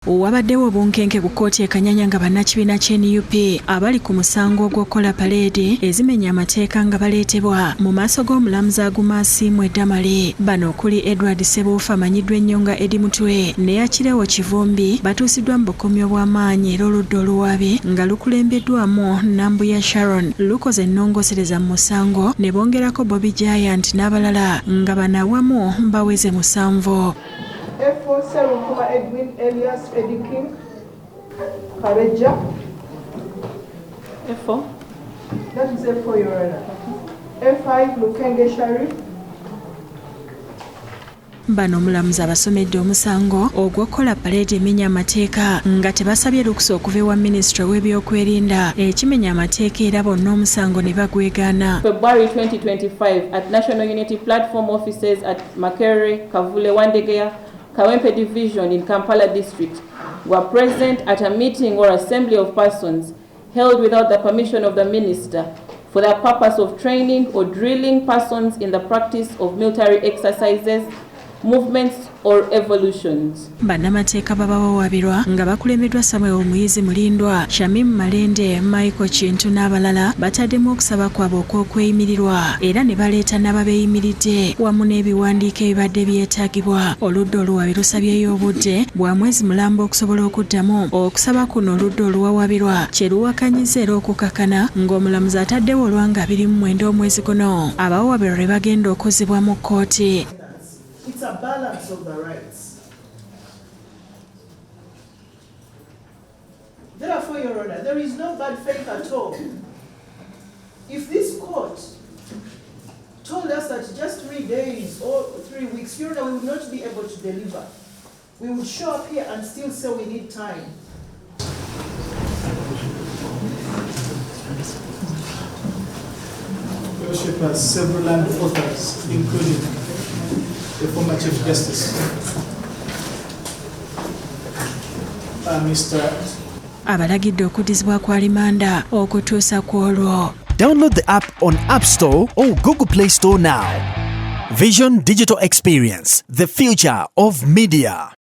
Wabaddewo bunkenke ku kkooti e Kanyanya nga bannakibiina ky'NUP abali ku musango gw'okukola paleedi ezimenya amateeka nga baleetebwa mu maaso g'omulamuzi Agumasiimwe Damale. Bano okuli Edward Ssebuufu amanyiddwa ennyo nga Eddie Mutwe ne Akireewo Kivumbi batuusiddwa mu bukomyo bw'amaanyi era oludda oluwaabi nga lukulembeddwamu Nambuya Sharon lukoze ennongosereza mu musango ne bongerako Bobby Giant n'abalala nga bano awamu baweze 7. F4 Serunkuma Edwin Elias Eddie King Kareja. F4. That is F4, Your Honor. F5 Lukenge Sharif. Bano omulamuzi abasomedde omusango ogw'okukola paleedi emenya amateeka nga tebasabye lukusa okuva ewa minisitule w'ebyokwerinda ekimenya amateeka era bonna omusango ne bagwegaana. February 2025 at National Unity Platform offices at Makerere, Kavule, Wandegeya, Kawempe Division in Kampala District were present at a meeting or assembly of persons held without the permission of the minister for the purpose of training or drilling persons in the practice of military exercises, movements or evolutions. Bannamateeka babawaabirwa nga bakulembeddwa Samuel Muyizi Mulindwa, Shamim Malende, Michael Kintu n'abalala bataddemu okusaba kwabwe okw'okweyimirirwa era ne baleeta n'ababeeyimiridde wamu n'ebiwandiiko ebibadde byetaagibwa. Oludda oluwaabi lusabyeyo obudde bwa mwezi mulamba okusobola okuddamu okusaba kuno oludda oluwawaabirwa kye luwakanyiza era okukakana ng'omulamuzi ataddewo olwanga 29 omwezi guno abawawaabirwa lwe bagenda okuzibwa mu kkooti. It's a balance of the rights. Therefore, Your Honor, there is no bad faith at all. If this court told us that just 3 days or 3 weeks, Your Honor, we would not be able to deliver. We would show up here and still say we need time. Your Worship has several land authors, including the former Chief Justice, Mr. Abalagidde okuddizibwa kwa limanda okutuusa ku olwo. Download the app on App Store or Google Play Store now. Vision Digital Experience, the future of media.